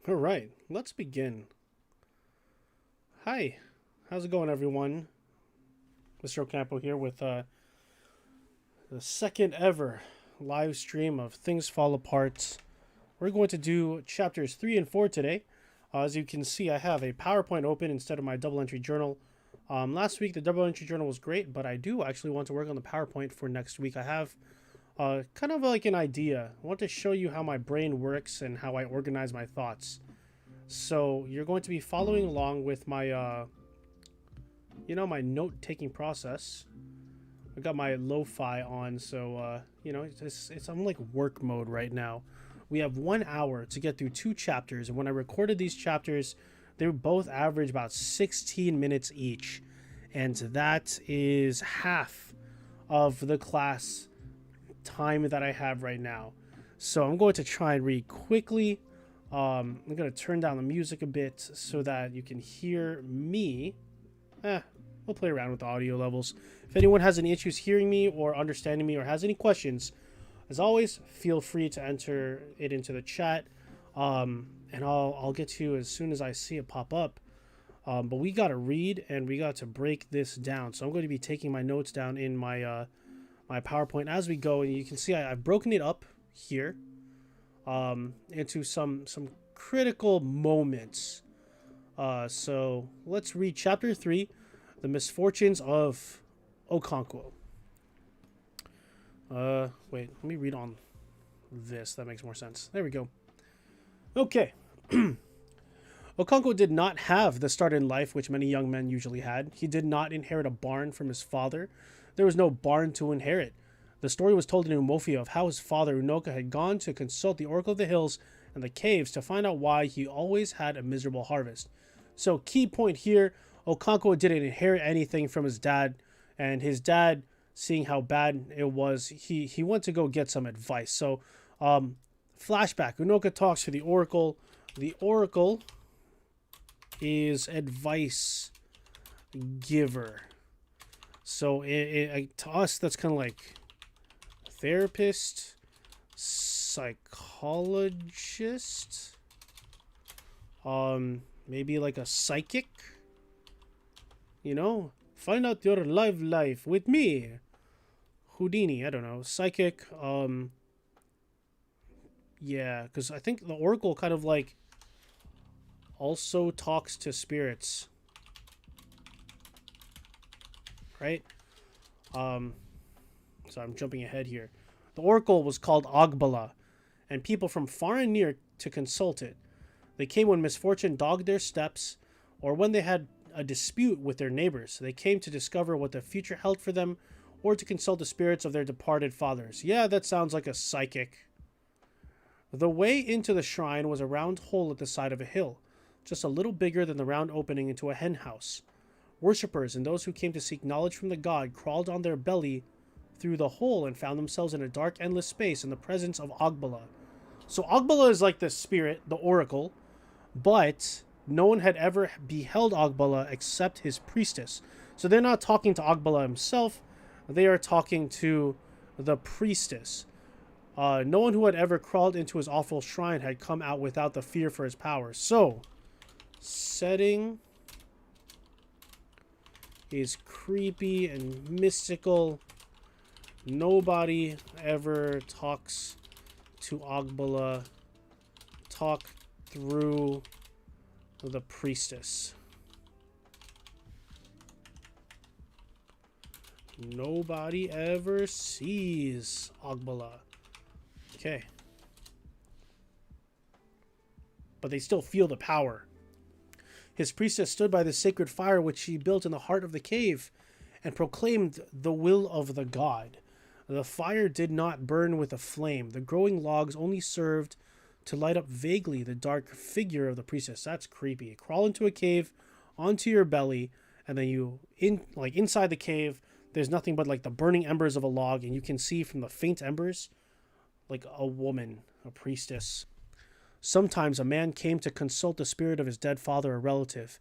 All right, let's begin. Hi, how's it going, everyone? Mr. Ocampo here with the second ever live stream of Things Fall Apart. We're going to do chapters 3 and 4 today. As you can see, I have a PowerPoint open instead of my double entry journal. Last week, the double entry journal was great, but I do actually want to work on the PowerPoint for next week. I have kind of like an idea. I want to show you how my brain works and how I organize my thoughts. So you're going to be following along with my, my note-taking process. I got my lo-fi on, so I'm like work mode right now. We have 1 hour to get through 2 chapters, and when I recorded these chapters, they were both average about 16 minutes each, and that is half of the class time that I have right now. So I'm going to try and read quickly. I'm going to turn down the music a bit so that you can hear me. We'll play around with the audio levels. If anyone has any issues hearing me or understanding me or has any questions, as always, feel free to enter it into the chat, and I'll get to you as soon as I see it pop up. But we got to read and we got to break this down. So I'm going to be taking my notes down in my my PowerPoint as we go, and you can see I've broken it up here into some critical moments. So let's read chapter 3, The Misfortunes of Okonkwo. Wait, let me read on this. That makes more sense. There we go. Okay. Okonkwo did not have the start in life which many young men usually had. He did not inherit a barn from his father. There was no barn to inherit. The story was told in Umofia of how his father Unoka had gone to consult the Oracle of the Hills and the Caves to find out why he always had a miserable harvest. So key point here, Okonkwo didn't inherit anything from his dad, and his dad, seeing how bad it was, he went to go get some advice. So flashback, Unoka talks to the Oracle. The Oracle is advice giver. So to us, that's kind of like therapist, psychologist, maybe like a psychic, find out your life with me, Houdini. I don't know, psychic. Yeah, because I think the Oracle kind of like also talks to spirits, right? So I'm jumping ahead here. The Oracle was called Ogbala, and people from far and near to consult it. They came when misfortune dogged their steps, or when they had a dispute with their neighbors. They came to discover what the future held for them, or to consult the spirits of their departed fathers. Yeah, that sounds like a psychic. The way into the shrine was a round hole at the side of a hill, just a little bigger than the round opening into a hen house. Worshippers and those who came to seek knowledge from the god crawled on their belly through the hole and found themselves in a dark, endless space in the presence of Ogbala. So Ogbala is like the spirit, the oracle, but no one had ever beheld Ogbala except his priestess. So they're not talking to Ogbala himself, they are talking to the priestess. No one who had ever crawled into his awful shrine had come out without the fear for his power. So, setting is creepy and mystical. Nobody ever talks to Ogbala. Talk through the priestess. Nobody ever sees Ogbala. Okay. But they still feel the power. His priestess stood by the sacred fire which she built in the heart of the cave and proclaimed the will of the god. The fire did not burn with a flame. The glowing logs only served to light up vaguely the dark figure of the priestess. That's creepy. Crawl into a cave, onto your belly, and then inside the cave, there's nothing but like the burning embers of a log, and you can see from the faint embers like a woman, a priestess. Sometimes a man came to consult the spirit of his dead father or relative.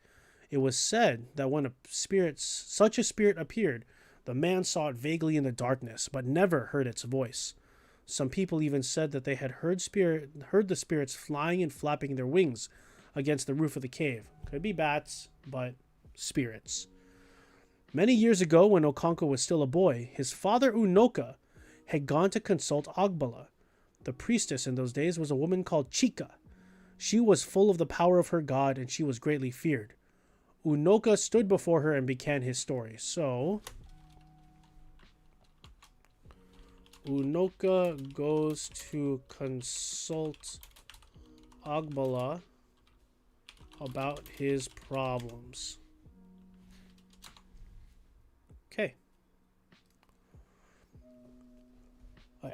It was said that when such a spirit appeared, the man saw it vaguely in the darkness, but never heard its voice. Some people even said that they had heard the spirits flying and flapping their wings against the roof of the cave. Could be bats, but spirits. Many years ago, when Okonkwo was still a boy, his father Unoka had gone to consult Agbala. The priestess in those days was a woman called Chika. She was full of the power of her god, and she was greatly feared. Unoka stood before her and began his story. So, Unoka goes to consult Agbala about his problems. Okay.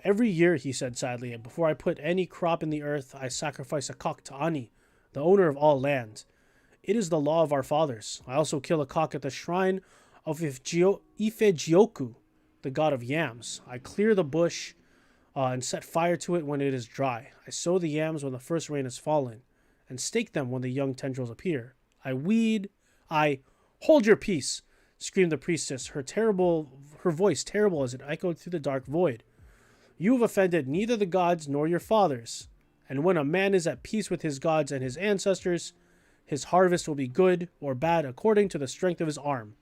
Every year, he said sadly, before I put any crop in the earth, I sacrifice a cock to Ani, the owner of all land. It is the law of our fathers. I also kill a cock at the shrine of Ifejioku, the god of yams. I clear the bush and set fire to it when it is dry. I sow the yams when the first rain has fallen, and stake them when the young tendrils appear. Hold your peace, screamed the priestess, her voice terrible as it echoed through the dark void. You have offended neither the gods nor your fathers, and when a man is at peace with his gods and his ancestors, his harvest will be good or bad according to the strength of his arm.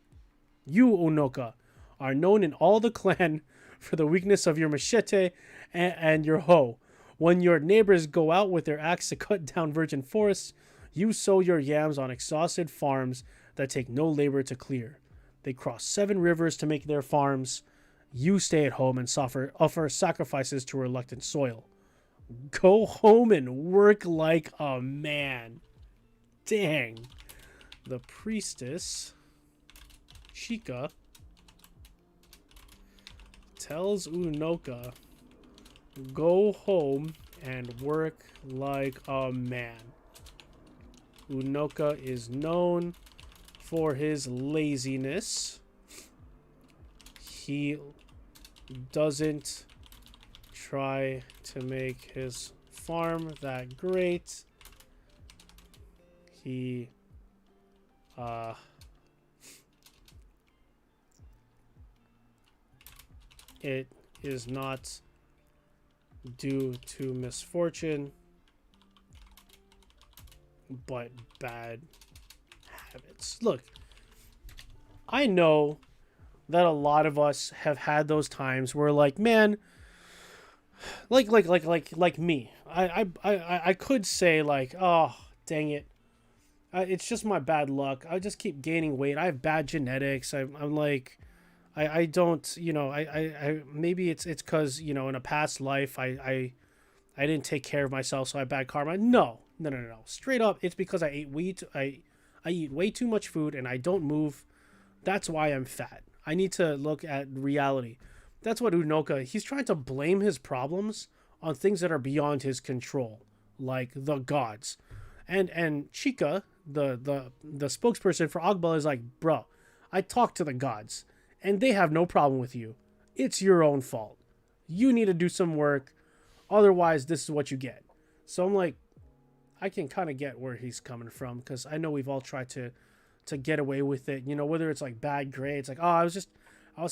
You, Unoka, are known in all the clan for the weakness of your machete and your hoe. When your neighbors go out with their axe to cut down virgin forests, you sow your yams on exhausted farms that take no labor to clear. They cross 7 rivers to make their farms. You stay at home and offer sacrifices to reluctant soil. Go home and work like a man. Dang. The priestess, Chika, tells Unoka, go home and work like a man. Unoka is known for his laziness. He doesn't try to make his farm that great. He it is not due to misfortune, but bad habits. Look, I know that a lot of us have had those times where, like, man, like me, I could say, like, oh, dang it, it's just my bad luck. I just keep gaining weight. I have bad genetics. I'm like, I don't, you know, I maybe it's because, you know, in a past life I didn't take care of myself, so I have bad karma. No. Straight up, it's because I eat way too much food and I don't move. That's why I'm fat. I need to look at reality. That's what Unoka, he's trying to blame his problems on things that are beyond his control, like the gods. And Chika, the spokesperson for Agbala, is like, bro, I talked to the gods and they have no problem with you. It's your own fault. You need to do some work. Otherwise, this is what you get. So I'm like, I can kind of get where he's coming from, because I know we've all tried to get away with it. You know, whether it's like bad grades, like, oh, I was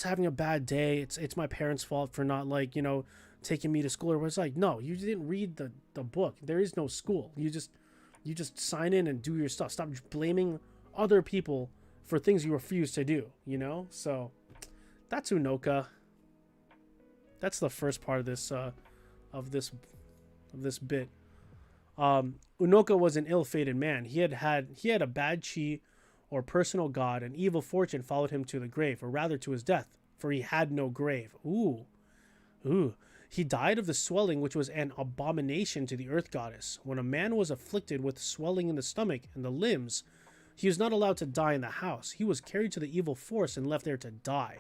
having a bad day. It's my parents' fault for not, like, you know, taking me to school. Or it's like, no, you didn't read the book. There is no school. You just sign in and do your stuff. Stop blaming other people for things you refuse to do, you know? So that's Unoka. That's the first part of this bit. Unoka was an ill-fated man. He had a bad chi or personal god, and evil fortune followed him to the grave, or rather to his death, for he had no grave. Ooh. He died of the swelling, which was an abomination to the earth goddess. When a man was afflicted with swelling in the stomach and the limbs, he was not allowed to die in the house. He was carried to the evil forest and left there to die.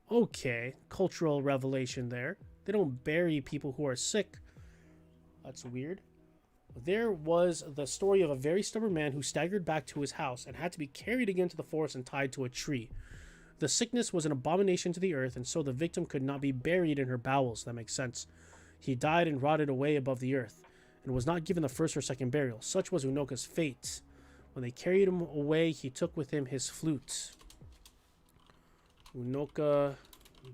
Okay, cultural revelation there. They don't bury people who are sick. That's weird. There was the story of a very stubborn man who staggered back to his house and had to be carried again to the forest and tied to a tree. The sickness was an abomination to the earth, and so the victim could not be buried in her bowels. That makes sense. He died and rotted away above the earth, and was not given the first or second burial. Such was Unoka's fate. When they carried him away, he took with him his flute. Unoka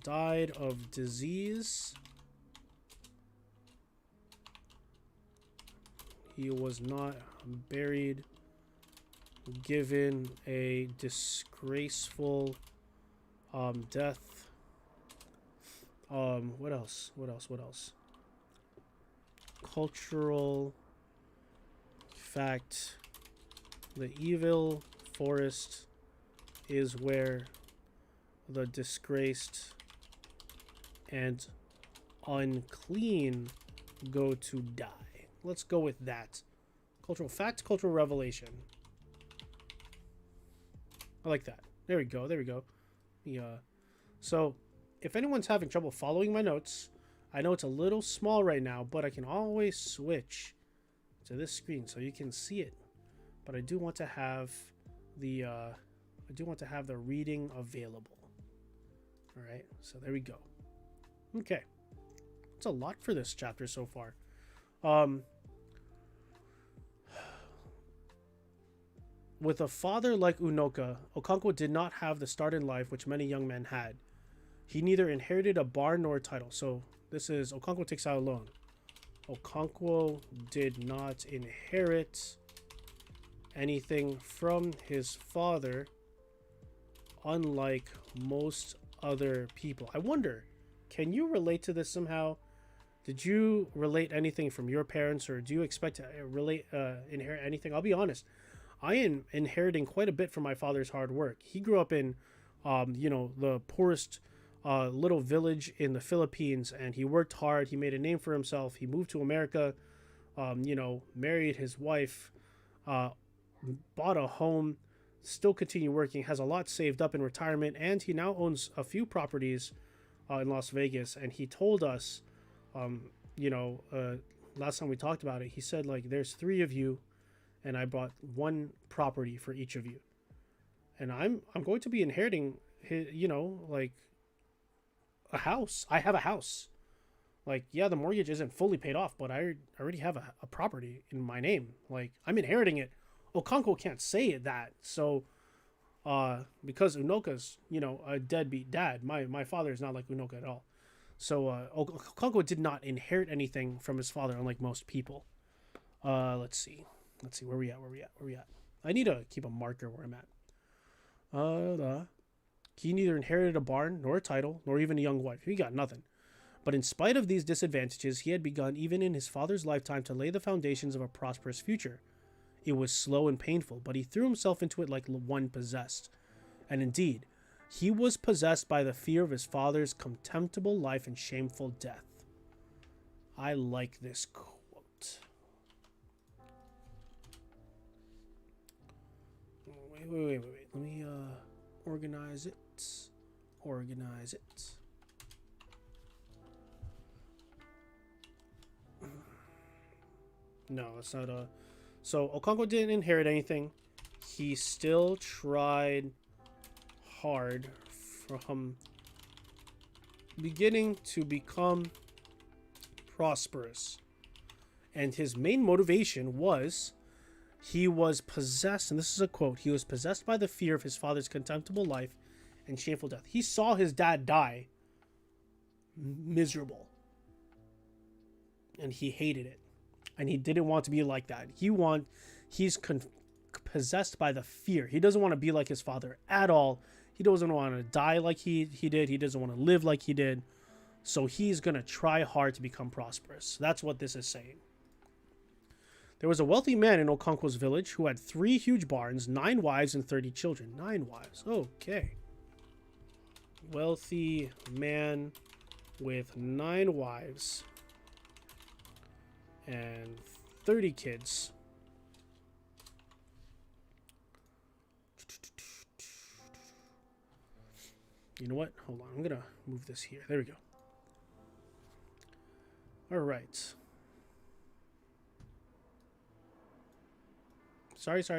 died of disease. He was not buried, given a disgraceful death. What else? What else? What else? Cultural fact. The evil forest is where the disgraced and unclean go to die. Let's go with that. Cultural fact, cultural revelation. I like that. There we go. There we go. Yeah. So, if anyone's having trouble following my notes, I know it's a little small right now, but I can always switch to this screen so you can see it. But I do want to have the reading available. All right. So there we go. Okay. It's a lot for this chapter so far. With a father like Unoka, Okonkwo did not have the start in life which many young men had. He neither inherited a barn nor a title. So this is Okonkwo takes out a loan. Okonkwo did not inherit anything from his father, unlike most other people. I wonder, can you relate to this somehow? Did you relate anything from your parents, or do you expect to inherit anything? I'll be honest. I am inheriting quite a bit from my father's hard work. He grew up in, the poorest little village in the Philippines, and he worked hard. He made a name for himself. He moved to America, married his wife, bought a home, still continue working, has a lot saved up in retirement, and he now owns a few properties in Las Vegas. And he told us, last time we talked about it, he said, like, there's 3 of you, and I bought 1 property for each of you. And I'm going to be inheriting his, a house. I have a house. Like, yeah, the mortgage isn't fully paid off, but I already have a property in my name. Like, I'm inheriting it. Okonkwo can't say that. So, because Unoka's, a deadbeat dad, my father is not like Unoka at all. So, Okonkwo did not inherit anything from his father, unlike most people. Let's see, where we at? I need to keep a marker where I'm at. He neither inherited a barn, nor a title, nor even a young wife. He got nothing. But in spite of these disadvantages, he had begun, even in his father's lifetime, to lay the foundations of a prosperous future. It was slow and painful, but he threw himself into it like one possessed. And indeed, he was possessed by the fear of his father's contemptible life and shameful death. I like this quote. Wait. Let me organize it. No, it's not a... So, Okonkwo didn't inherit anything. He still tried hard from beginning to become prosperous. And his main motivation was... he was possessed, and this is a quote, he was possessed by the fear of his father's contemptible life and shameful death. He saw his dad die miserable, and he hated it, and he didn't want to be like that. He's possessed by the fear. He doesn't want to be like his father at all. He doesn't want to die like he did. He doesn't want to live like he did. So he's going to try hard to become prosperous. That's what this is saying. There was a wealthy man in Okonkwo's village who had 3 huge barns, 9 wives, and 30 children. 9 wives. Okay. Wealthy man with 9 wives and 30 kids. You know what? Hold on. I'm going to move this here. There we go. All right. Sorry. Is that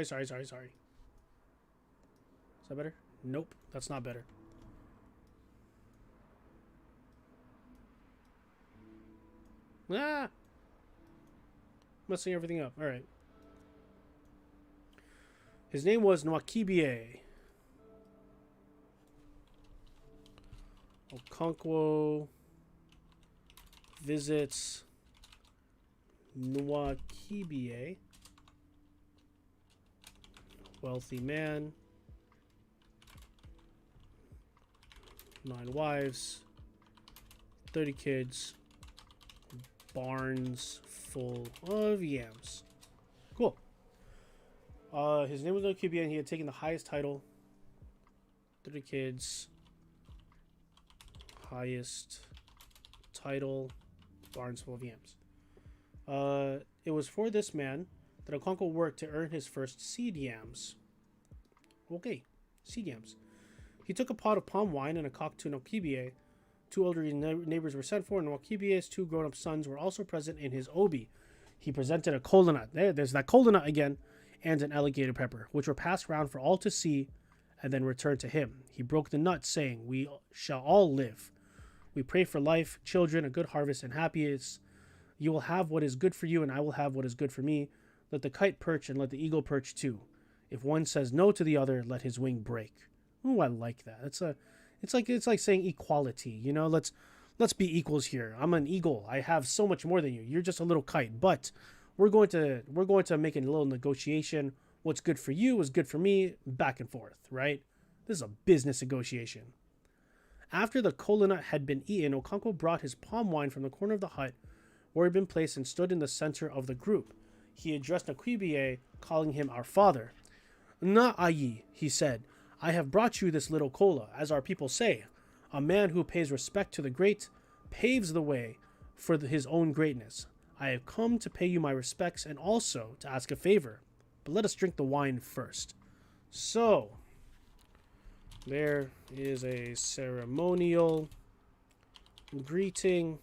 better? Nope, that's not better. Ah! Messing everything up. Alright. His name was Nwakibie. Okonkwo visits Nwakibie, wealthy man, 9 wives, 30 kids, barns full of yams. Cool. His name was Nwakibie, and he had taken the highest title. 30 kids, highest title, barns full of yams. It was for this man that Okonkwo worked to earn his first seed yams. Okay, seed yams. He took a pot of palm wine and a cock to Nwakibie. 2 elderly neighbors were sent for, and Nwakibie's 2 grown-up sons were also present in his obi. He presented a kola nut. There's that kola nut again, and an alligator pepper, which were passed round for all to see, and then returned to him. He broke the nut, saying, "We shall all live. We pray for life, children, a good harvest, and happiness. You will have what is good for you, and I will have what is good for me. Let the kite perch, and let the eagle perch too. If one says no to the other, let his wing break." Ooh, I like that. It's like saying equality. You know, let's be equals here. I'm an eagle. I have so much more than you. You're just a little kite. But we're going to make a little negotiation. What's good for you is good for me. Back and forth, right? This is a business negotiation. After the kola nut had been eaten, Okonkwo brought his palm wine from the corner of the hut where he had been placed and stood in the center of the group. He addressed Nwakibie, calling him our father. "Na-ayi," he said, "I have brought you this little kola. As our people say, a man who pays respect to the great paves the way for his own greatness. I have come to pay you my respects and also to ask a favor. But let us drink the wine first." So, there is a ceremonial greeting,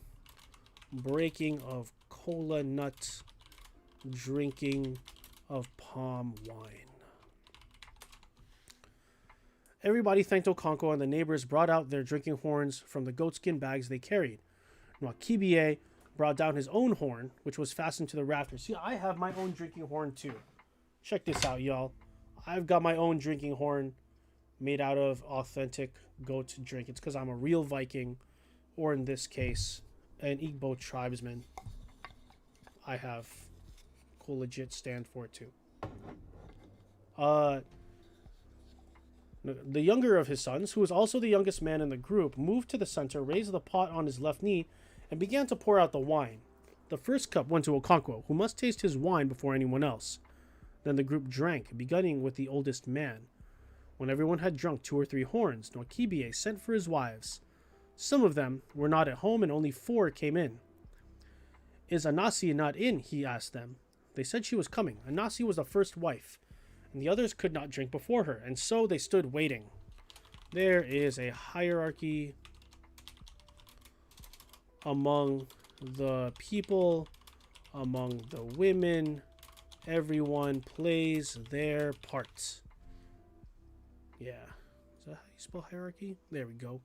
breaking of kola nut, drinking of palm wine. Everybody thanked Okonkwo, and the neighbors brought out their drinking horns from the goatskin bags they carried. Nwakibie brought down his own horn, which was fastened to the rafters. See, I have my own drinking horn too. Check this out, y'all. I've got my own drinking horn made out of authentic goat drink. It's because I'm a real Viking, or in this case, an Igbo tribesman. I have cool legit stand for it too. The younger of his sons, who was also the youngest man in the group, moved to the center, raised the pot on his left knee, and began to pour out the wine. The first cup went to Okonkwo, who must taste his wine before anyone else. Then the group drank, beginning with the oldest man. When everyone had drunk 2 or 3 horns, Nwakibie sent for his wives. Some of them were not at home, and only 4 came in. "Is Anasi not in?" he asked them. They said she was coming. Anasi was the first wife, and the others could not drink before her, and so they stood waiting. There is a hierarchy among the people, among the women. Everyone plays their part. Yeah. Is that how you spell hierarchy? There we go.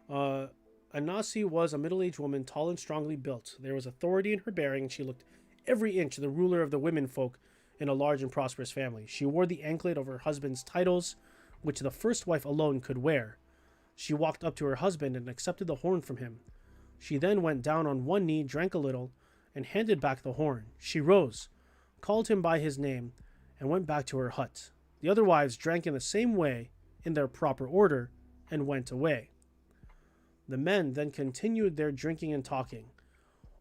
Anasi was a middle-aged woman, tall and strongly built. There was authority in her bearing, and she looked every inch the ruler of the women folk in a large and prosperous family. She wore the anklet of her husband's titles, which the first wife alone could wear. She walked up to her husband and accepted the horn from him. She then went down on one knee, drank a little, and handed back the horn. She rose, called him by his name, and went back to her hut. The other wives drank in the same way, in their proper order, and went away. The men then continued their drinking and talking.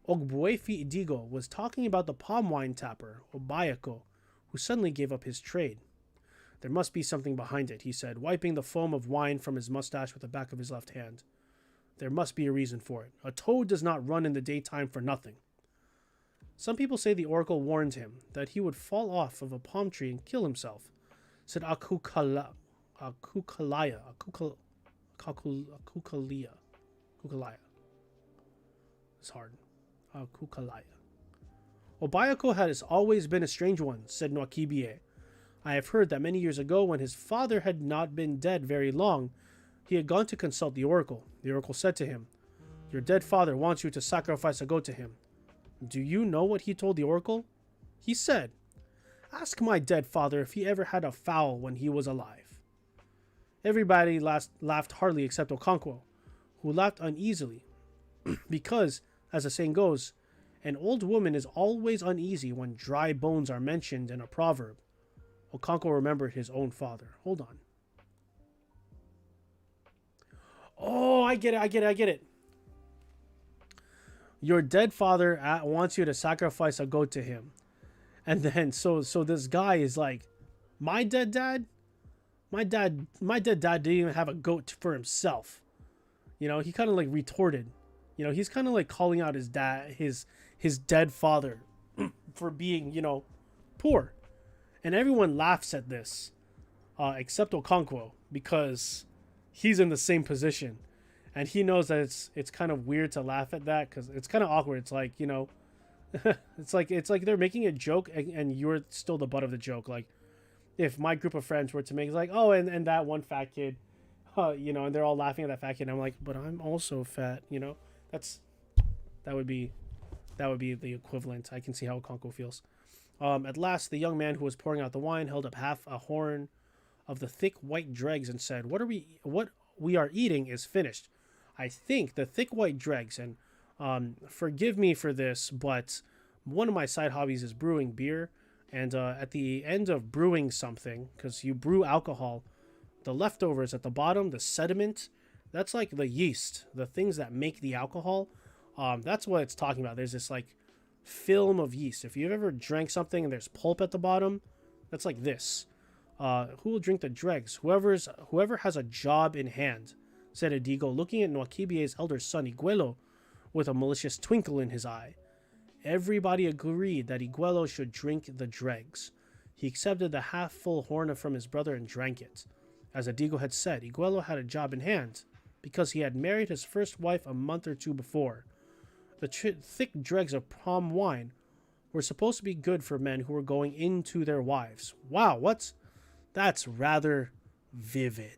Ogbuefi Idigo was talking about the palm wine tapper, Obayako, who suddenly gave up his trade. "There must be something behind it," he said, wiping the foam of wine from his mustache with the back of his left hand. "There must be a reason for it. A toad does not run in the daytime for nothing." "Some people say the oracle warned him that he would fall off of a palm tree and kill himself," said Akukalia. It's hard. Kukalaya. "Obayako has always been a strange one," said Nwakibie. "I have heard that many years ago, when his father had not been dead very long, he had gone to consult the oracle. The oracle said to him, 'Your dead father wants you to sacrifice a goat to him.' Do you know what he told the oracle? He said, 'Ask my dead father if he ever had a fowl when he was alive.'" Everybody laughed heartily except Okonkwo, who laughed uneasily, because As the saying goes, an old woman is always uneasy when dry bones are mentioned in a proverb. Okonkwo remembered his own father. Hold on. Oh, I get it. Your dead father wants you to sacrifice a goat to him. And then, so this guy is like, my dead dad? My dead dad didn't even have a goat for himself. You know, he kind of like retorted. You know, he's kind of like calling out his dad, his dead father for being, you know, poor. And everyone laughs at this, except Okonkwo, because he's in the same position. And he knows that it's kind of weird to laugh at that because it's kind of awkward. It's like, you know, it's like they're making a joke and you're still the butt of the joke. Like if my group of friends were to make like, oh, and that one fat kid, you know, and they're all laughing at that fat kid. And I'm like, but I'm also fat, you know, that would be the equivalent. I can see how Okonkwo feels. At last, the young man who was pouring out the wine held up half a horn of the thick white dregs and said, what we are eating is finished. I think the thick white dregs, and forgive me for this, but one of my side hobbies is brewing beer. And at the end of brewing something, because you brew alcohol, the leftovers at the bottom, the sediment, that's like the yeast, the things that make the alcohol. That's what it's talking about. There's this like film of yeast. If you've ever drank something and there's pulp at the bottom, that's like this. Who will drink the dregs? Whoever has a job in hand, said Edigo, looking at Nwakibie's elder son, Iguelo, with a malicious twinkle in his eye. Everybody agreed that Iguelo should drink the dregs. He accepted the half-full horn from his brother and drank it. As Edigo had said, Iguelo had a job in hand, because he had married his first wife a month or two before. The thick dregs of palm wine were supposed to be good for men who were going into their wives. Wow, that's rather vivid.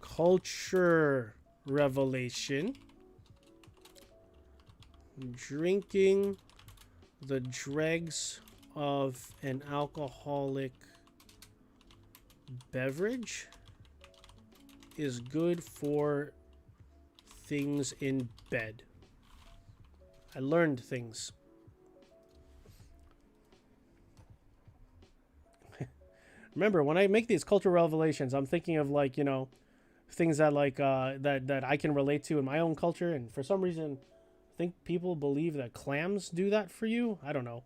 Culture revelation. Drinking the dregs of an alcoholic beverage is good for things in bed. I learned things. Remember, when I make these cultural revelations, I'm thinking of like, you know, things that like that I can relate to in my own culture, and for some reason I think people believe that clams do that for you. I don't know.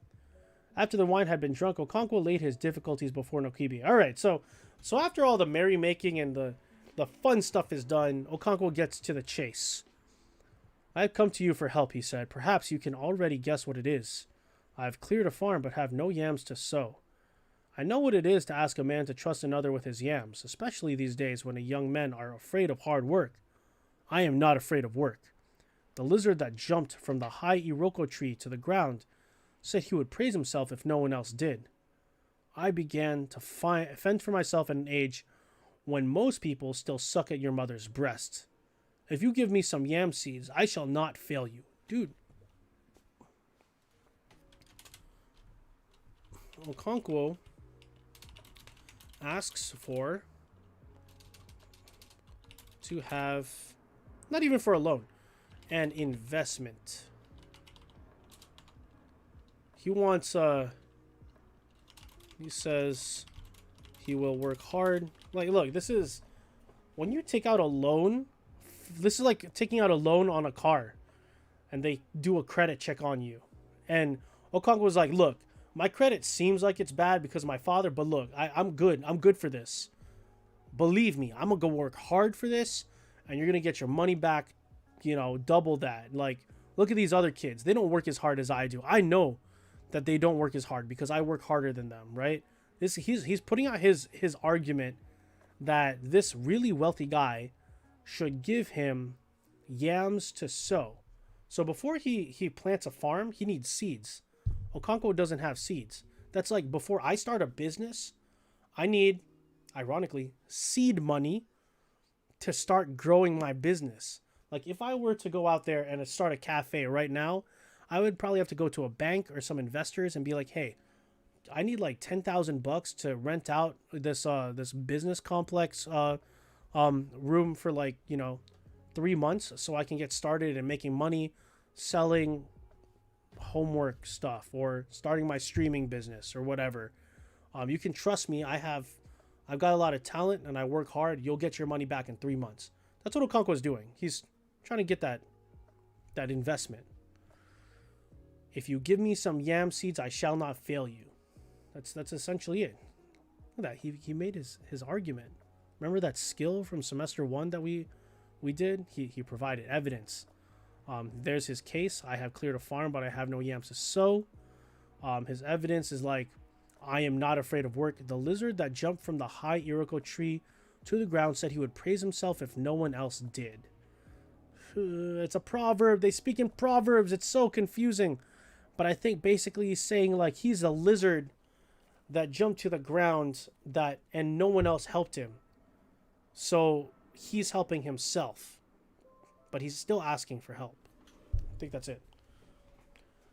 After the wine had been drunk, Okonkwo laid his difficulties before Nwakibie. All right, so after all the merrymaking and the fun stuff is done, Okonkwo gets to the chase. I have come to you for help, he said. Perhaps you can already guess what it is. I have cleared a farm but have no yams to sow. I know what it is to ask a man to trust another with his yams, especially these days when young men are afraid of hard work. I am not afraid of work. The lizard that jumped from the high iroko tree to the ground said he would praise himself if no one else did. I began to fend for myself at an age when most people still suck at your mother's breast. If you give me some yam seeds, I shall not fail you. Dude. Okonkwo asks to have, not even for a loan, an investment. He wants, he says he will work hard. Like, look, this is, when you take out a loan, this is like taking out a loan on a car, and they do a credit check on you. And Okonkwo was like, look, my credit seems like it's bad because of my father, but look, I'm good. I'm good for this. Believe me, I'm going to go work hard for this, and you're going to get your money back, you know, double that. Like, look at these other kids. They don't work as hard as I do. I know that they don't work as hard because I work harder than them, right? He's putting out his argument that this really wealthy guy should give him yams to sow. So before he plants a farm, he needs seeds. Okonkwo doesn't have seeds. That's like, before I start a business, I need, ironically, seed money to start growing my business. Like, if I were to go out there and start a cafe right now, I would probably have to go to a bank or some investors and be like, hey, I need like $10,000 to rent out this business complex room for like, 3 months so I can get started and making money selling homework stuff or starting my streaming business or whatever. You can trust me. I've got a lot of talent and I work hard. You'll get your money back in 3 months. That's what Okonkwo is doing. He's trying to get that investment. If you give me some yam seeds, I shall not fail you. That's essentially it. Look at that. He made his argument. Remember that skill from semester 1 that we did? He provided evidence. There's his case. I have cleared a farm, but I have no yams to sow. His evidence is like, I am not afraid of work. The lizard that jumped from the high Iroko tree to the ground said he would praise himself if no one else did. It's a proverb. They speak in proverbs. It's so confusing. But I think basically he's saying like he's a lizard that jumped to the ground and no one else helped him. So he's helping himself. But he's still asking for help. I think that's it.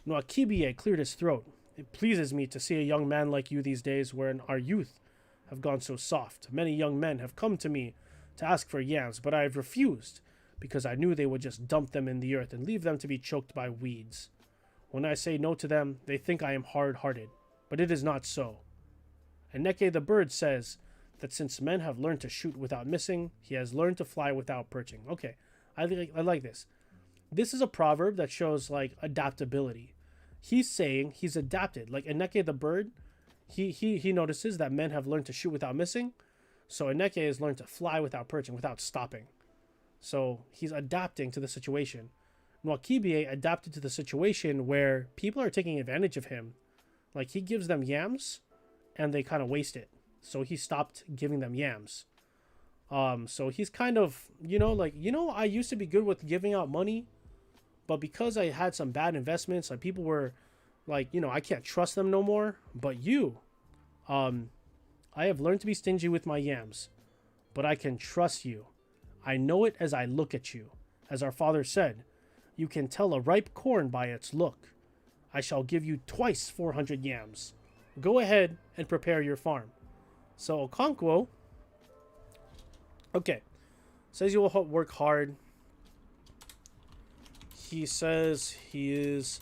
Nwakibie cleared his throat. It pleases me to see a young man like you these days wherein our youth have gone so soft. Many young men have come to me to ask for yams, but I have refused because I knew they would just dump them in the earth and leave them to be choked by weeds. When I say no to them, they think I am hard-hearted, but it is not so. And Neke the bird says that since men have learned to shoot without missing, he has learned to fly without perching. Okay, I like this. This is a proverb that shows like adaptability. He's saying he's adapted. Like Eneke the bird, he notices that men have learned to shoot without missing, so Eneke has learned to fly without perching, without stopping. So he's adapting to the situation. Nwakibie adapted to the situation where people are taking advantage of him. Like he gives them yams and they kind of waste it. So he stopped giving them yams. So he's kind of, I used to be good with giving out money, but because I had some bad investments, like people were like, I can't trust them no more. But I have learned to be stingy with my yams, but I can trust you. I know it as I look at you. As our father said, you can tell a ripe corn by its look. I shall give you twice 400 yams. Go ahead and prepare your farm. So Okonkwo, okay, says you will work hard. He says he is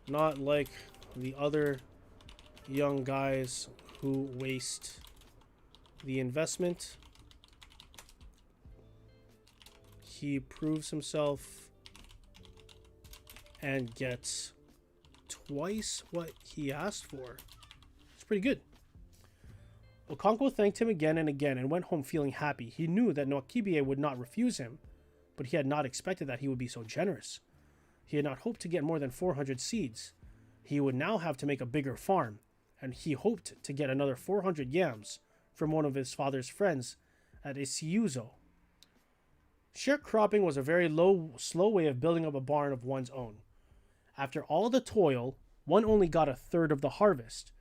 not like the other young guys who waste the investment. He proves himself and gets twice what he asked for. It's pretty good. Okonkwo thanked him again and again and went home feeling happy. He knew that Nwakibie would not refuse him, but he had not expected that he would be so generous. He had not hoped to get more than 400 seeds. He would now have to make a bigger farm, and he hoped to get another 400 yams from one of his father's friends at Isiuzo. Sharecropping was a very slow way of building up a barn of one's own. After all the toil, one only got a third of the harvest.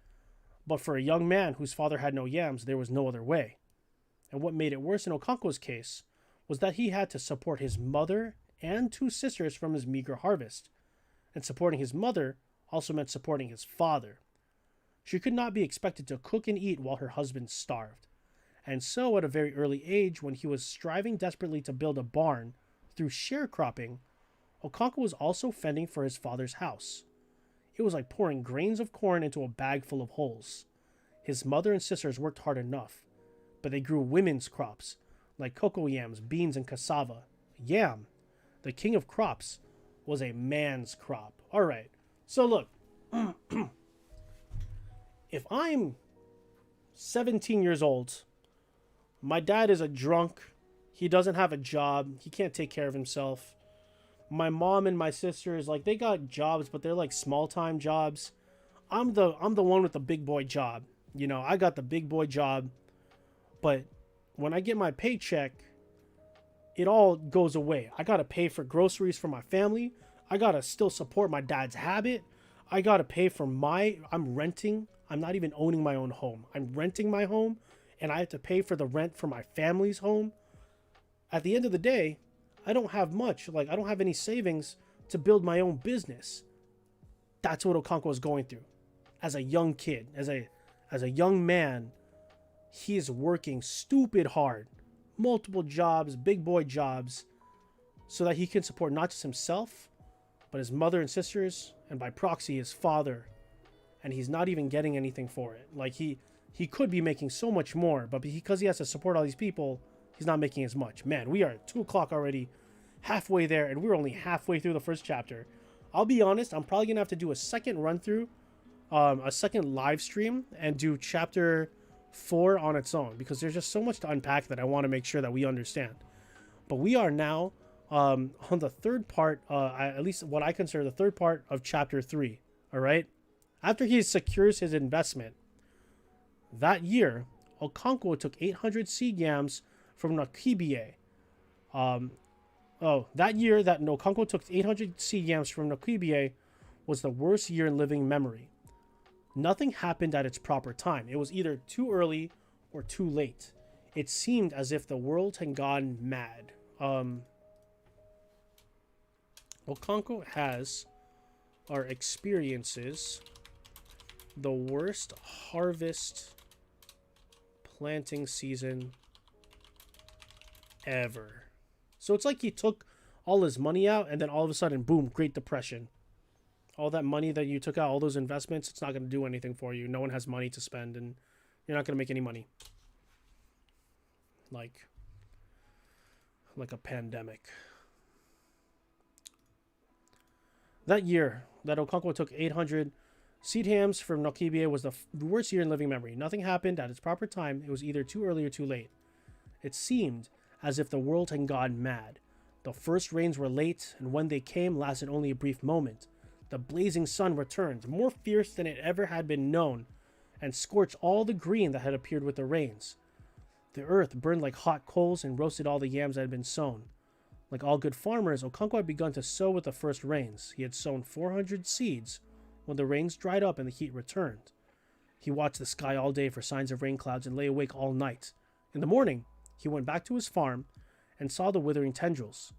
But for a young man whose father had no yams, there was no other way. And what made it worse in Okonkwo's case was that he had to support his mother and 2 sisters from his meager harvest. And supporting his mother also meant supporting his father. She could not be expected to cook and eat while her husband starved. And so, at a very early age, when he was striving desperately to build a barn through sharecropping, Okonkwo was also fending for his father's house. It was like pouring grains of corn into a bag full of holes. His mother and sisters worked hard enough, but they grew women's crops, like cocoa yams, beans, and cassava. Yam, the king of crops, was a man's crop. Alright, so look. If I'm 17 years old, my dad is a drunk, he doesn't have a job, he can't take care of himself. My mom and my sisters, like, they got jobs, but they're like small-time jobs. I'm the one with the big boy job. I got the big boy job, but when I get my paycheck, it all goes away. I gotta pay for groceries for my family. I gotta still support my dad's habit. I gotta pay for I'm renting. I'm not even owning my own home. I'm renting my home, and I have to pay for the rent for my family's home. At the end of the day, I don't have much. Like, I don't have any savings to build my own business. That's what Okonkwo is going through. As a young kid, as a young man, he is working stupid hard. multiple jobs, big boy jobs, so that he can support not just himself, but his mother and sisters, and by proxy his father. And he's not even getting anything for it. Like he could be making so much more, but because he has to support all these people, he's not making as much. Man, we are at 2 o'clock already, halfway there, and we're only halfway through the first chapter. I'll be honest, I'm probably gonna have to do a second run through, a second live stream, and do chapter 4 on its own, because there's just so much to unpack that I want to make sure that we understand. But we are now on the third part, at least what I consider the third part of chapter 3. All right, after he secures his investment that year, Okonkwo took 800 seed yams from Nakibie. That year that Okonkwo took 800 seed yams from Nakibie was the worst year in living memory. Nothing happened at its proper time. It was either too early or too late. It seemed as if the world had gone mad. Okonkwo has or experiences the worst harvest planting season ever. So it's like he took all his money out and then all of a sudden, boom, Great Depression. All that money that you took out, all those investments, it's not going to do anything for you. No one has money to spend and you're not going to make any money. Like a pandemic. That year that Okonkwo took 800 seed hams from Nakibie was the worst year in living memory. Nothing happened at its proper time. It was either too early or too late. It seemed as if the world had gone mad. The first rains were late, and when they came, lasted only a brief moment. The blazing sun returned, more fierce than it ever had been known, and scorched all the green that had appeared with the rains. The earth burned like hot coals and roasted all the yams that had been sown. Like all good farmers, Okonkwo had begun to sow with the first rains. He had sown 400 seeds when the rains dried up and the heat returned. He watched the sky all day for signs of rain clouds and lay awake all night. In the morning, he went back to his farm and saw the withering tendrils.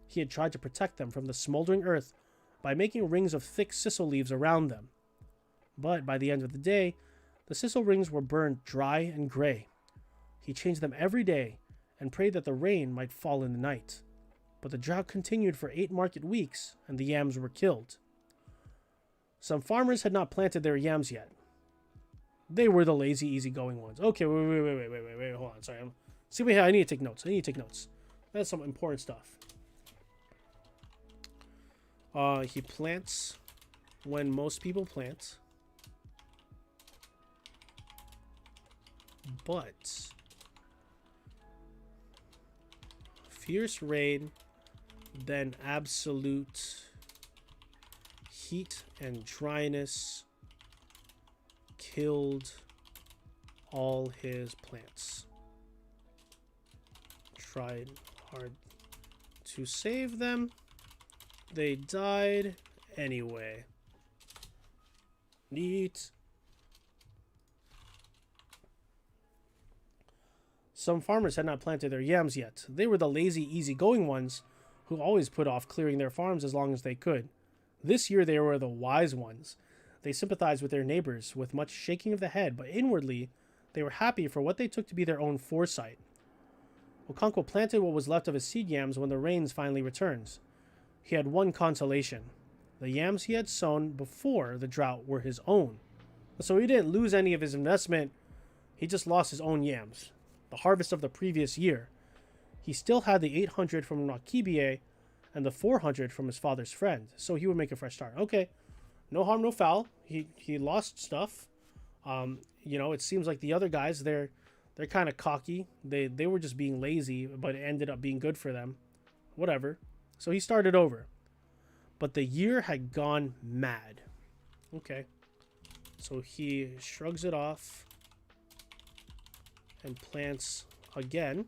He had tried to protect them from the smoldering earth by making rings of thick sisal leaves around them. But by the end of the day, the sisal rings were burned dry and gray. He changed them every day and prayed that the rain might fall in the night. But the drought continued for 8 market weeks, and the yams were killed. Some farmers had not planted their yams yet. They were the lazy, easygoing ones. Okay, wait, hold on. Sorry. I need to take notes. That's some important stuff. He plants when most people plant. But fierce rain, then absolute heat and dryness killed all his plants. Tried hard to save them. They died anyway. Neat. Some farmers had not planted their yams yet. They were the lazy, easygoing ones who always put off clearing their farms as long as they could. This year they were the wise ones. They sympathized with their neighbors with much shaking of the head, but inwardly they were happy for what they took to be their own foresight. Okonkwo planted what was left of his seed yams when the rains finally returned. He had one consolation. The yams he had sown before the drought were his own. So he didn't lose any of his investment. He just lost his own yams, the harvest of the previous year. He still had the 800 from Nakibie and the 400 from his father's friend, so he would make a fresh start. Okay, no harm, no foul. He lost stuff. It seems like the other guys, they're kind of cocky. They were just being lazy, but it ended up being good for them. Whatever. So he started over. But the year had gone mad. Okay. So he shrugs it off and plants again.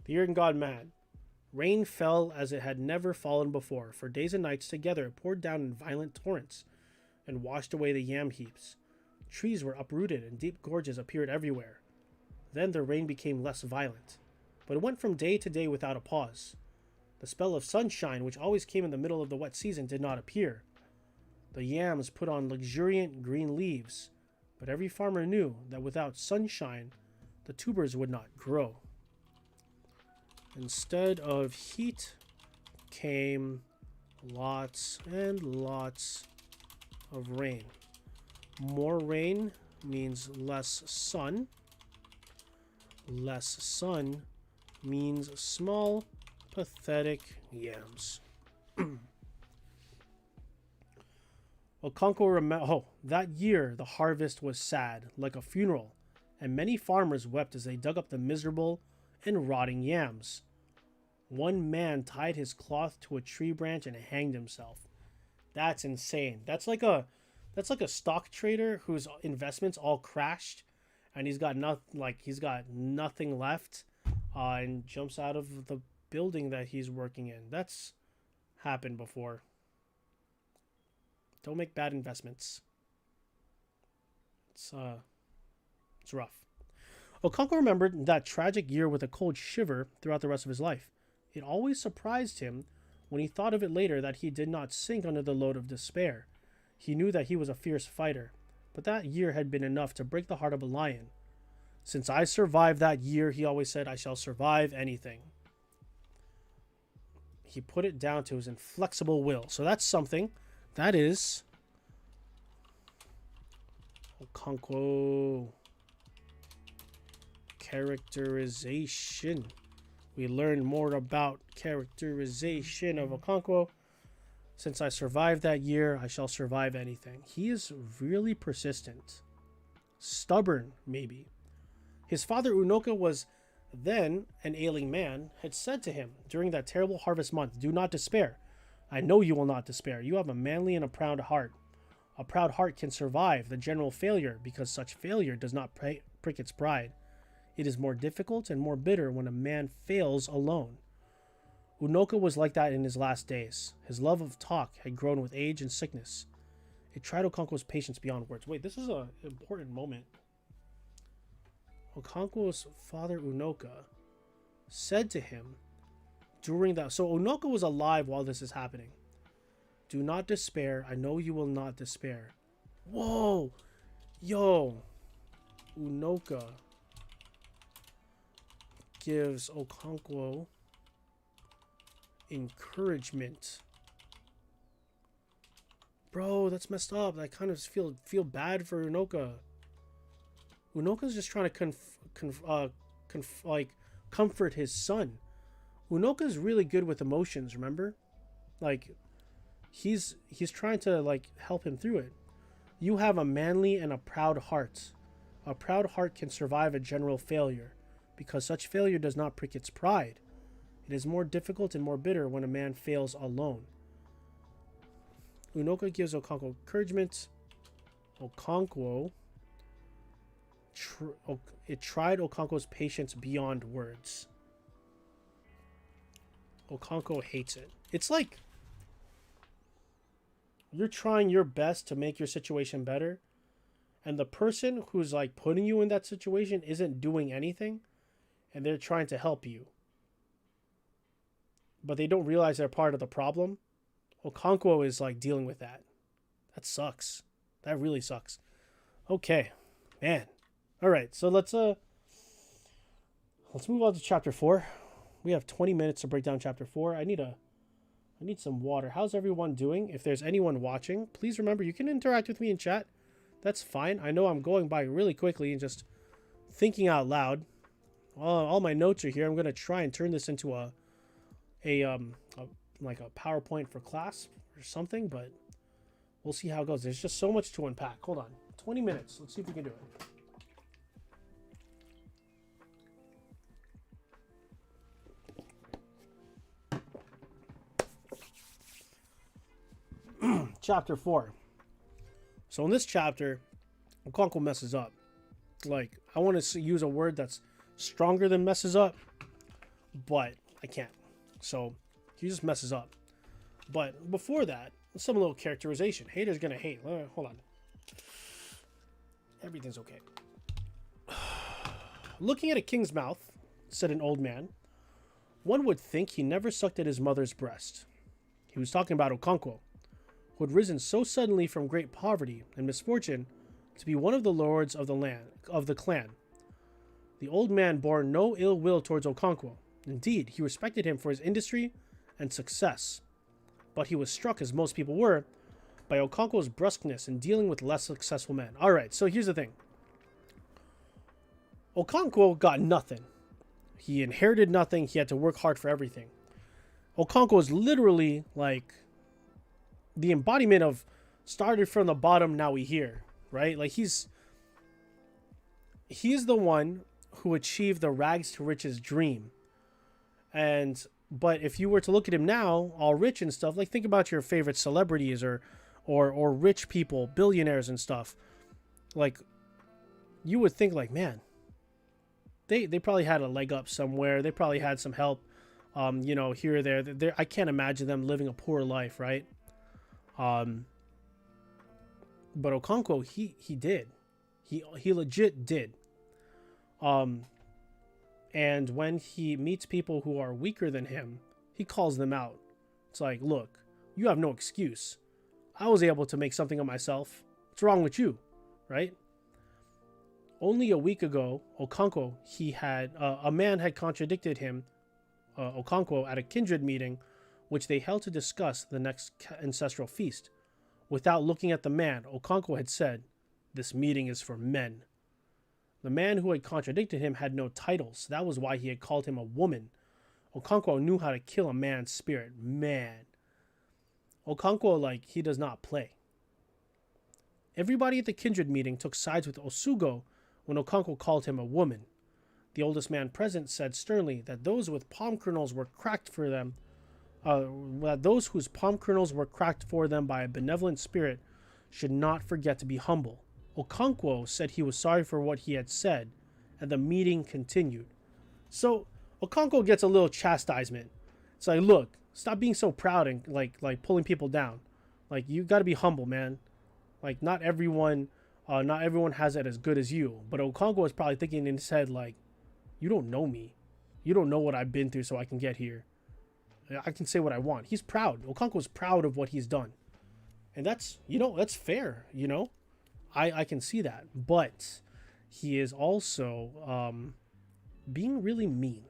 The year had gone mad. Rain fell as it had never fallen before. For days and nights together it poured down in violent torrents and washed away the yam heaps. Trees were uprooted and deep gorges appeared everywhere. Then the rain became less violent, but it went from day to day without a pause. The spell of sunshine, which always came in the middle of the wet season, did not appear. The yams put on luxuriant green leaves, But every farmer knew that without sunshine, the tubers would not grow. Instead of heat came lots and lots of rain. More rain means less sun. Less sun means small, pathetic yams. Okonkwo that year the harvest was sad, like a funeral, and many farmers wept as they dug up the miserable and rotting yams. One man tied his cloth to a tree branch and hanged himself. That's insane. That's like a stock trader whose investments all crashed, and he's got nothing left, and jumps out of the building that he's working in. That's happened before. Don't make bad investments. It's rough. Okonkwo remembered that tragic year with a cold shiver throughout the rest of his life. It always surprised him when he thought of it later that he did not sink under the load of despair. He knew that he was a fierce fighter, but that year had been enough to break the heart of a lion. Since I survived that year, he always said, I shall survive anything. He put it down to his inflexible will. So that's something. That is Okonkwo characterization. We learned more about characterization of Okonkwo. Since I survived that year, I shall survive anything. He is really persistent. Stubborn, maybe. His father Unoka was then an ailing man, had said to him during that terrible harvest month, do not despair. I know you will not despair. You have a manly and a proud heart. A proud heart can survive the general failure because such failure does not prick its pride. It is more difficult and more bitter when a man fails alone. Unoka was like that in his last days. His love of talk had grown with age and sickness. It tried Okonkwo's patience beyond words. Wait, this is an important moment. Okonkwo's father Unoka said to him during that... So Unoka was alive while this is happening. Do not despair. I know you will not despair. Whoa! Yo! Unoka gives Okonkwo encouragement. Bro, that's messed up. I kind of feel bad for Unoka. Unoka's just trying to comfort his son. Unoka's really good with emotions, remember? Like, he's trying to, like, help him through it. You have a manly and a proud heart. A proud heart can survive a general failure, because such failure does not prick its pride. It is more difficult and more bitter when a man fails alone. Unoka gives Okonkwo encouragement. Okonkwo... it tried Okonkwo's patience beyond words. Okonkwo hates it. It's like you're trying your best to make your situation better, and the person who's like putting you in that situation isn't doing anything, and they're trying to help you, but they don't realize they're part of the problem. Okonkwo is like dealing with that. That sucks. That really sucks. Okay, man. All right, so let's move on to chapter 4. We have 20 minutes to break down chapter 4. I need some water. How's everyone doing? If there's anyone watching, please remember you can interact with me in chat. That's fine. I know I'm going by really quickly and just thinking out loud. All my notes are here. I'm gonna try and turn this into a PowerPoint for class or something, but we'll see how it goes. There's just so much to unpack. Hold on. 20 minutes. Let's see if we can do it. Chapter 4. So in this chapter, Okonkwo messes up. Like, I want to use a word that's stronger than messes up, but I can't. So he just messes up. But before that, some little characterization. Haters gonna hate. Hold on. Everything's okay. Looking at a king's mouth, said an old man, one would think he never sucked at his mother's breast. He was talking about Okonkwo, who had risen so suddenly from great poverty and misfortune to be one of the lords of the clan. The old man bore no ill will towards Okonkwo. Indeed, he respected him for his industry and success. But he was struck, as most people were, by Okonkwo's brusqueness in dealing with less successful men. Alright, so here's the thing. Okonkwo got nothing. He inherited nothing. He had to work hard for everything. Okonkwo is literally like the embodiment of started from the bottom, now we here, right? Like he's the one who achieved the rags to riches dream. But if you were to look at him now, all rich and stuff, like think about your favorite celebrities or rich people, billionaires and stuff. Like you would think like, man, they probably had a leg up somewhere. They probably had some help, here or there. I can't imagine them living a poor life, right? But Okonkwo, he did. He legit did. And when he meets people who are weaker than him, he calls them out. It's like, look, you have no excuse. I was able to make something of myself. What's wrong with you, right? Only a week ago, Okonkwo, a man had contradicted him, Okonkwo, at a kindred meeting, which they held to discuss the next ancestral feast. Without looking at the man, Okonkwo had said, "This meeting is for men." The man who had contradicted him had no titles. That was why he had called him a woman. Okonkwo knew how to kill a man's spirit. Man. Okonkwo, he does not play. Everybody at the kindred meeting took sides with Osugo when Okonkwo called him a woman. The oldest man present said sternly that those with palm kernels were cracked for them, that those whose palm kernels were cracked for them by a benevolent spirit should not forget to be humble. Okonkwo said he was sorry for what he had said, and the meeting continued. So Okonkwo gets a little chastisement. It's like, look, stop being so proud and like pulling people down. Like, you got to be humble, man. Like, not everyone has it as good as you. But Okonkwo is probably thinking in his head, like, you don't know me. You don't know what I've been through so I can get here. I can say what I want. He's proud. Okonkwo's proud of what he's done. And that's fair, I can see that. But he is also being really mean,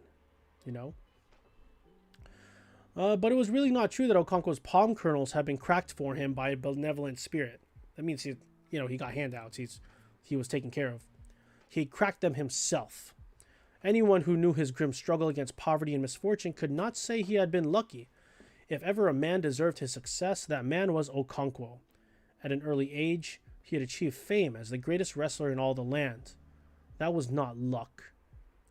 But it was really not true that Okonkwo's palm kernels had been cracked for him by a benevolent spirit. That means he got handouts. He was taken care of. He cracked them himself. Anyone who knew his grim struggle against poverty and misfortune could not say he had been lucky. If ever a man deserved his success, that man was Okonkwo. At an early age, he had achieved fame as the greatest wrestler in all the land. That was not luck.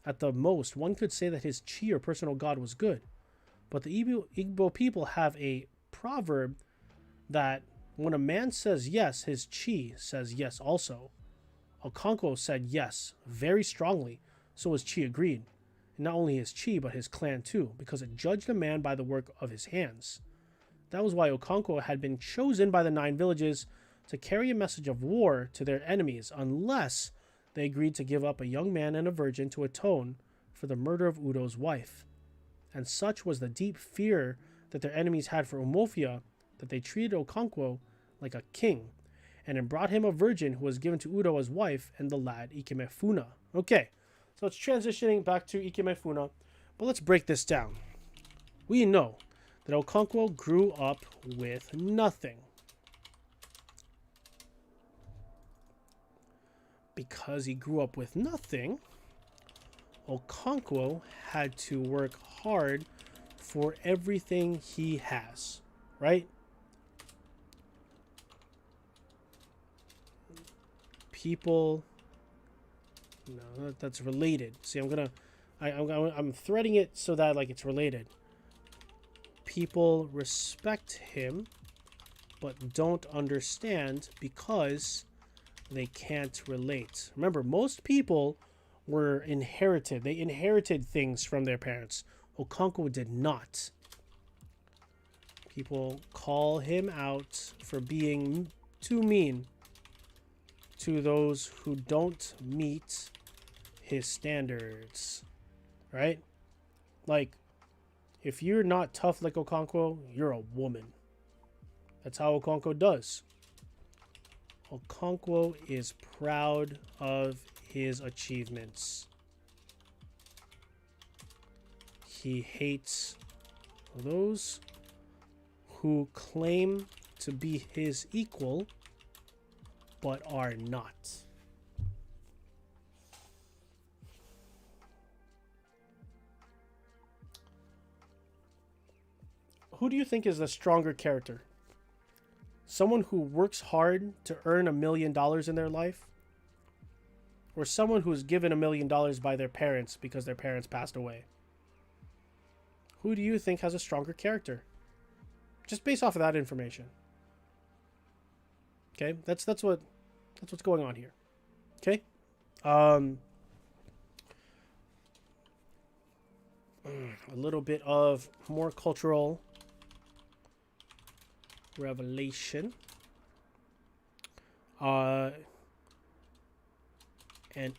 At the most, one could say that his chi or personal god was good. But the Igbo people have a proverb that when a man says yes, his chi says yes also. Okonkwo said yes, very strongly, so his chi agreed. And not only his chi, but his clan too, because it judged a man by the work of his hands. That was why Okonkwo had been chosen by the 9 villages to carry a message of war to their enemies, unless they agreed to give up a young man and a virgin to atone for the murder of Udo's wife. And such was the deep fear that their enemies had for Umuofia that they treated Okonkwo like a king, and then brought him a virgin who was given to Udo as wife and the lad Ikemefuna. Okay, so it's transitioning back to Ikemefuna, but let's break this down. We know that Okonkwo grew up with nothing. Because he grew up with nothing, Okonkwo had to work hard for everything he has, right? People, no, that's related. See, I'm threading it so that it's related. People respect him, but don't understand because they can't relate. Remember, most people were inherited. They inherited things from their parents. Okonkwo did not. People call him out for being too mean to those who don't meet his standards. Right? Like, if you're not tough like Okonkwo, you're a woman. That's how Okonkwo does. Okonkwo is proud of his achievements. He hates those who claim to be his equal but are not. Who do you think is the stronger character? Someone who works hard to earn $1 million in their life? Or someone who is given $1 million by their parents because their parents passed away? Who do you think has a stronger character? Just based off of that information. Okay, that's what's going on here. Okay? A little bit of more cultural revelation. An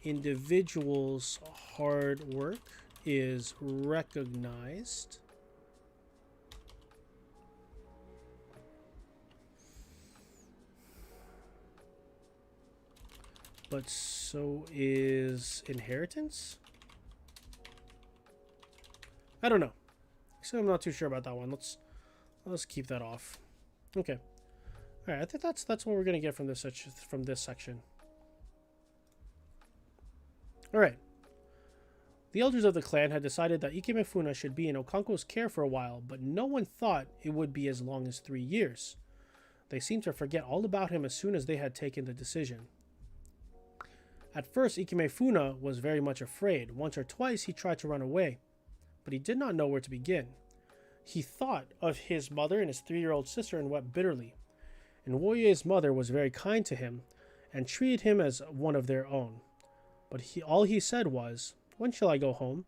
individual's hard work is recognized but so is inheritance. I don't know. So I'm not too sure about that one. Let's keep that off. Okay. All right. I think that's what we're gonna get from this section. All right. The elders of the clan had decided that Ikemefuna should be in Okonkwo's care for a while, but no one thought it would be as long as 3 years. They seemed to forget all about him as soon as they had taken the decision. At first, Ikemefuna was very much afraid. Once or twice he tried to run away, but he did not know where to begin. He thought of his mother and his 3-year-old sister and wept bitterly. Nwoye's mother was very kind to him and treated him as one of their own. But all he said was, "When shall I go home?"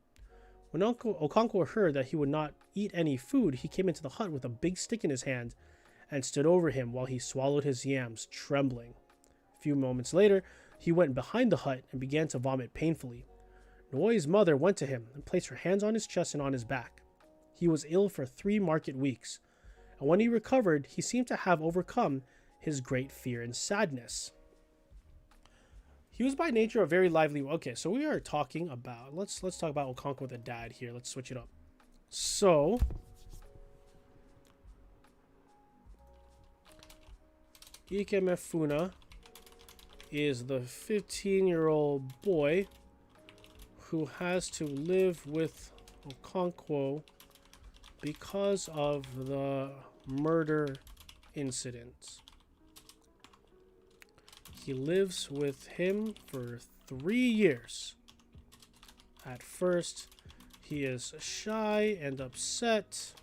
When Okonkwo heard that he would not eat any food, he came into the hut with a big stick in his hand and stood over him while he swallowed his yams, trembling. A few moments later, he went behind the hut and began to vomit painfully. Nwoye's mother went to him and placed her hands on his chest and on his back. He was ill for 3 market weeks, and when he recovered, he seemed to have overcome his great fear and sadness. He was by nature a very lively... Okay, so we are talking about... Let's talk about Okonkwo the dad here. Let's switch it up. So... Ikemefuna is the 15-year-old boy who has to live with Okonkwo because of the murder incident. He lives with him for 3 years. At first, he is shy and upset.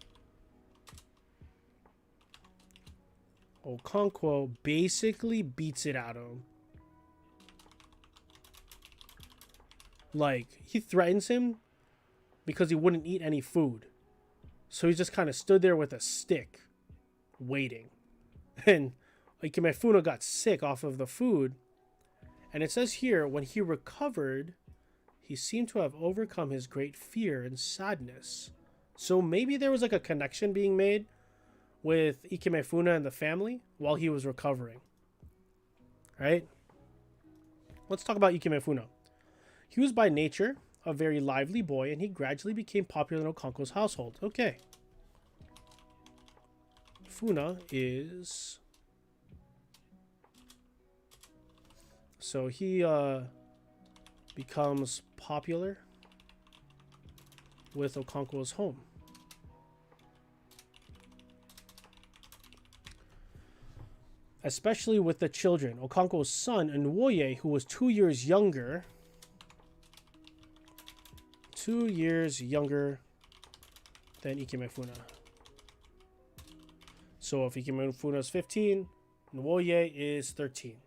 Okonkwo basically beats it out of him. Like, he threatens him because he wouldn't eat any food. So he just kind of stood there with a stick, waiting. And Ikemefuna got sick off of the food. And it says here, when he recovered, he seemed to have overcome his great fear and sadness. So maybe there was like a connection being made with Ikemefuna and the family while he was recovering. Right? Let's talk about Ikemefuna. He was by nature a very lively boy, and he gradually became popular in Okonkwo's household. Okay. Funa is... So he becomes popular with Okonkwo's home. Especially with the children. Okonkwo's son, Nwoye, who was 2 years younger... 2 years younger than Ikemefuna. So if Ikemefuna is 15, Nwoye is 13.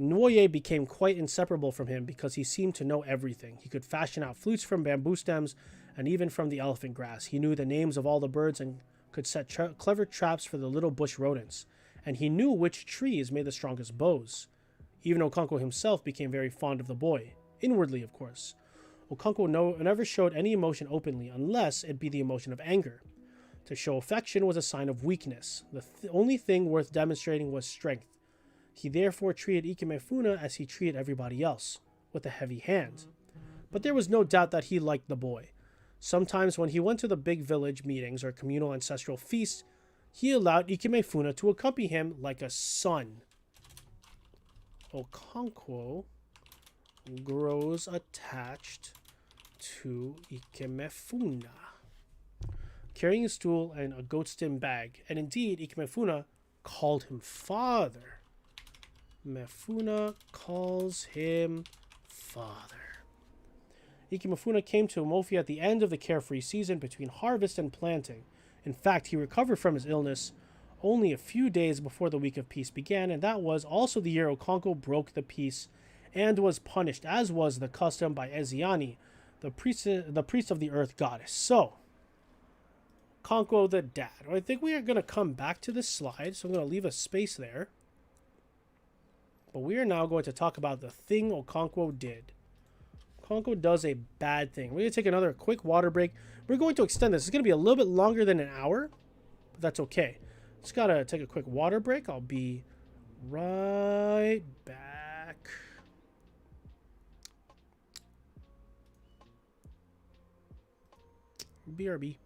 Nwoye became quite inseparable from him because he seemed to know everything. He could fashion out flutes from bamboo stems and even from the elephant grass. He knew the names of all the birds and could set clever traps for the little bush rodents. And he knew which trees made the strongest bows. Even Okonkwo himself became very fond of the boy. Inwardly, of course. Okonkwo never showed any emotion openly unless it be the emotion of anger. To show affection was a sign of weakness. The only thing worth demonstrating was strength. He therefore treated Ikemefuna as he treated everybody else, with a heavy hand. But there was no doubt that he liked the boy. Sometimes when he went to the big village meetings or communal ancestral feasts, he allowed Ikemefuna to accompany him like a son. Okonkwo grows attached to Ikemefuna, carrying a stool and a goatskin bag, and indeed Ikemefuna called him father. Mefuna calls him father. Ikemefuna came to Umuofia at the end of the carefree season between harvest and planting. In fact, he recovered from his illness only a few days before the Week of Peace began, and that was also the year Okonkwo broke the peace and was punished, as was the custom, by Ezeani, the priest of the earth goddess. So, Okonkwo the dad. I think we are going to come back to this slide, so I'm going to leave a space there. But we are now going to talk about the thing Okonkwo did. Okonkwo does a bad thing. We're going to take another quick water break. We're going to extend this. It's going to be a little bit longer than an hour, but that's okay. Just got to take a quick water break. I'll be right back. BRB.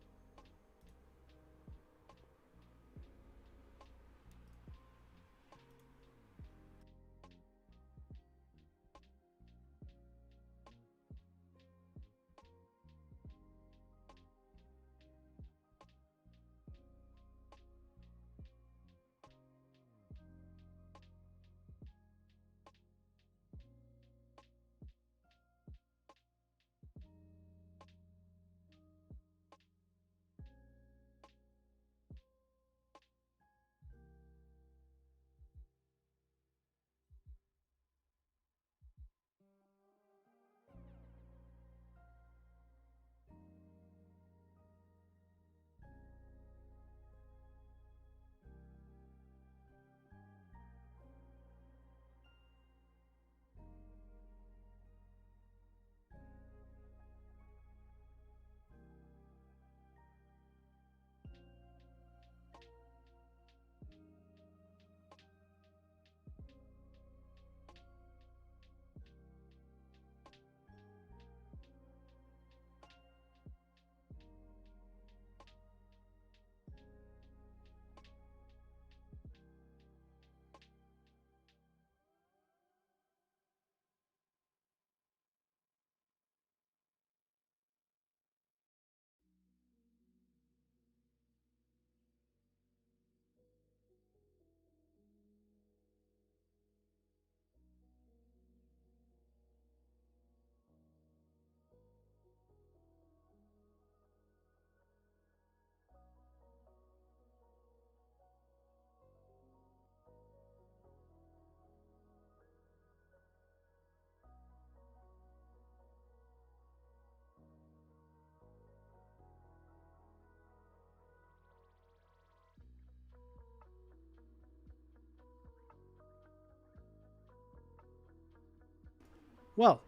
Well,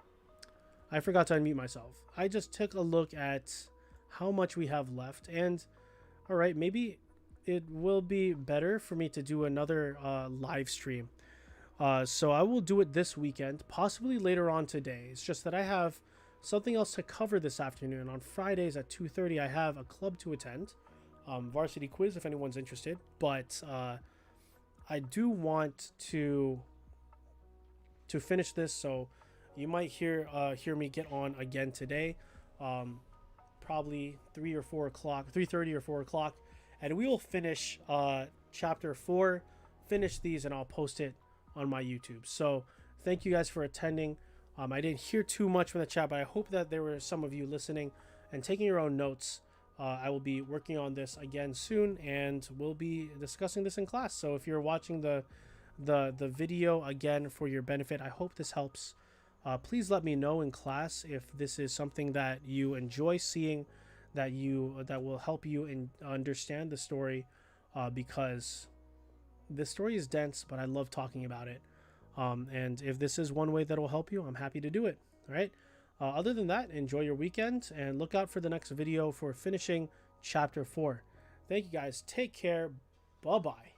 I forgot to unmute myself. I just took a look at how much we have left, and all right, maybe it will be better for me to do another live stream. So I will do it this weekend, possibly later on today. It's just that I have something else to cover this afternoon. On Fridays at 2:30, I have a club to attend, varsity quiz if anyone's interested. But I do want to finish this, so you might hear me get on again today, probably 3 or 4 o'clock, 3:30 or 4 o'clock, and we will finish chapter 4. Finish these, and I'll post it on my YouTube. So thank you guys for attending. I didn't hear too much from the chat, but I hope that there were some of you listening and taking your own notes. I will be working on this again soon, and we'll be discussing this in class. So if you're watching the video again for your benefit, I hope this helps. Please let me know in class if this is something that you enjoy seeing, that will help you understand the story, because the story is dense, but I love talking about it. And if this is one way that will help you, I'm happy to do it. All right. Other than that, enjoy your weekend and look out for the next video for finishing chapter 4. Thank you guys. Take care. Bye-bye.